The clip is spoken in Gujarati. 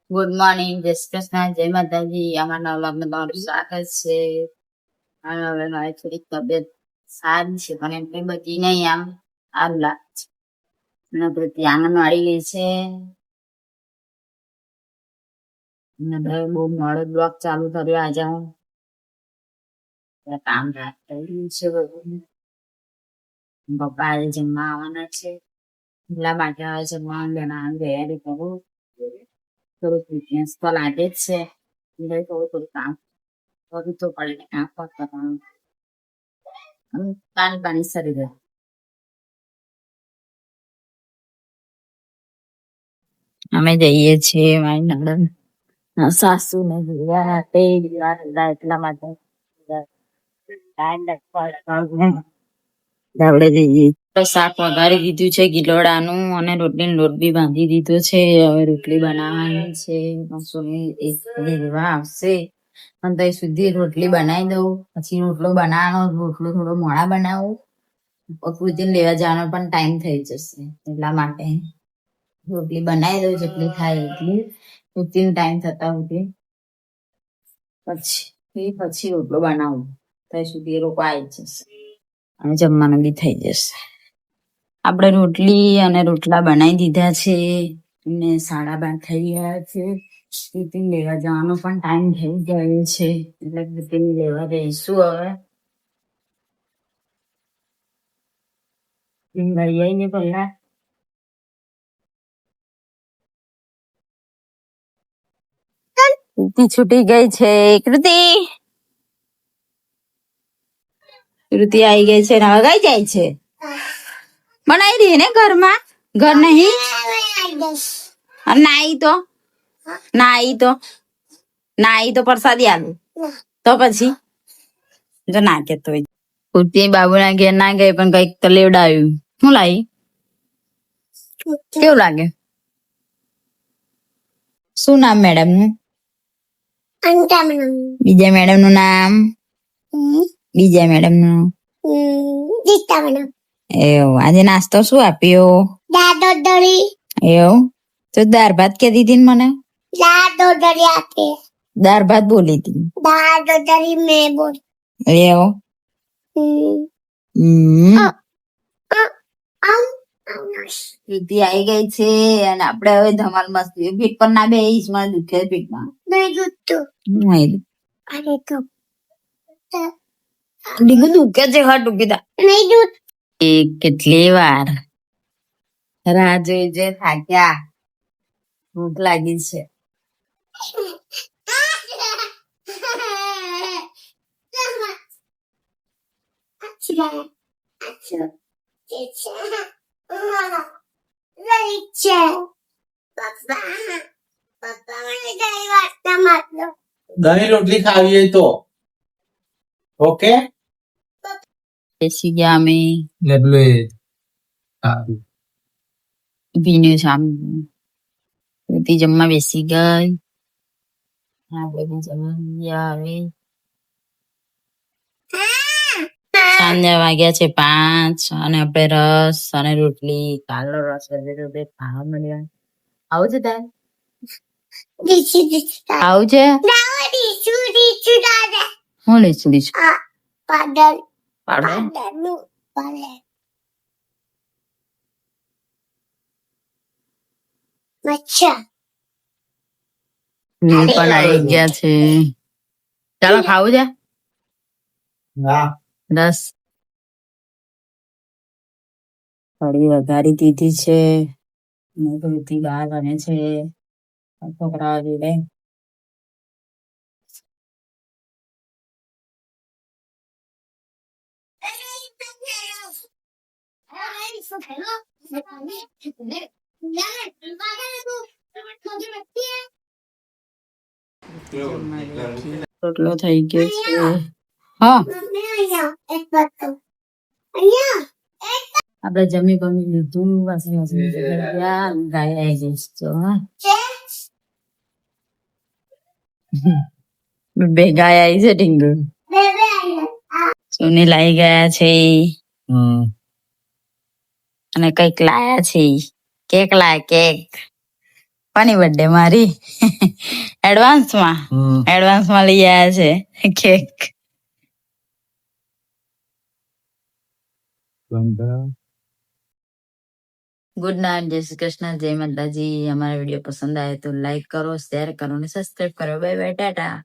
ગુડ મોર્નિંગ, જય શ્રી કૃષ્ણ, જય માતાજી. અમારા વ્લોગમાં તમારું સ્વાગત છે. હવે મારી થોડીક તબિયત સારી છે, પણ એટલી બધી નહીં, આમ સારું લાગે છે. અને બધી આંગણવાડી ગઈ છે. અને હવે બહુ મોડો બ્લોગ ચાલુ કર્યો આજે હું. કામ રાત થઈ ગયું છે બધું. પપ્પા આજે જમવા આવવાના છે, એટલા માટે હવે જમવાનું બનાવવાની તૈયારી કરું. થોડુંક વીકનેસ તો લાગે જ છે, એટલે થોડું કામ કરવું તો પડે. કામ પર કરવાનું પાણી પાણી સરી રહે. અમે જઈએ છીએ મારી નણંદ સાસુ ને જોવા માટે. એટલા માટે આપણે જઈએ. શાક વઘારી દીધું છે ગિલોડાનું, અને રોટલી લોટ બી બાંધી દીધો છે. હવે રોટલી બનાવવાની છે. રેવા આવશે પણ ત્યાં સુધી રોટલી બનાવી દઉં, પછી રોટલો બનાવવાનો. રોટલો થોડો મોડા બનાવું, પકવીને લેવા જવાનો પણ ટાઈમ થઈ જશે. એટલા માટે રોટલી બનાવી દઉં, જેટલી થાય એટલી. ઉઠીને ટાઈમ થતા ઉઠી પછી રોટલો બનાવું, ત્યાં સુધી એ લોકો આવી જશે અને જમવાનું બી થઈ જશે. આપણે રોટલી અને રોટલા બનાવી દીધા છે, અને 12:30 થઈ ગયા છે. ટિફિન લેવા જવાનો પણ ટાઈમ થઈ ગયો છે, એટલે ટિફિન લેવા જઈશું. હવે લઈ આવીને પહેલા છૂટી ગઈ છે. કૃતિ આવી ગઈ છે ને હવે કઈ જાય છે? બનાવી રહી ને ઘરમાં. ઘર નહીં નાઈ તો પ્રસાદી આલું તો પછી જો ના કેતો હોય. કૃતિ બાબુના ઘેર ના ગઈ, પણ કઈક તો લેવડાવ્યું. શું લાવી? કેવું લાગે? શું નામ મેડમ નું? બીજા મેડમ નું નામ? બીજા મેડમ નું એવું. આજે નાસ્તો શું આપ્યો? એવું તો દાળ ભાત કેતી હતી ને મને. દાળ ભાત બોલી હતી. એવું. કૃતિ આવી ગઈ છે, અને આપડે હવે ધમાલ મસ્તી. પીઠ પર ના બે મને દુખે પીઠમાં. દુખે છે. હા દુખી દા. કેટલી વાર રાહ જોઈ જે થાક્યા. ભૂખ લાગી છે. ઘણી રોટલી ખાવી હોય તો ઓકે. બેસી ગયા અમે. ભીનું શામ જમવા બેસી ગઈ. આપણે જમવા આવે. સાંજના વાગ્યા છે 5, અને આપણે રસ અને રોટલી, કાલનો રસ ખાવા મળ્યા. આવું છે તારે? આવું છે? હું લઈશું પાડલ. પણ આવી ગયા છે. ચાલો ખાવું છે? રસ થોડી વઘારી દીધી છે. રોટી બહાર બને છે છોકરાઓ જોડે. રોટલો થઈ ગયો છે. હા આપડે જમી બમી લીધું. ગાય આવી જઈશ તો બે ગાય આવી છે. ઢીંગુ સોની લાવી ગયા છે, અને કઈક લાયા છે. કેક લાયા. કેક કોની બર્થડે મારી એડવાન્સમાં લઈ આવ્યા છે કેક. ગુડ નાઇટ, જય શ્રી કૃષ્ણ, જય માતાજી. અમારા વિડીયો પસંદ આવે તો લાઈક કરો, શેર કરો અને સબસ્ક્રાઈબ કરો. Bye bye, Tata.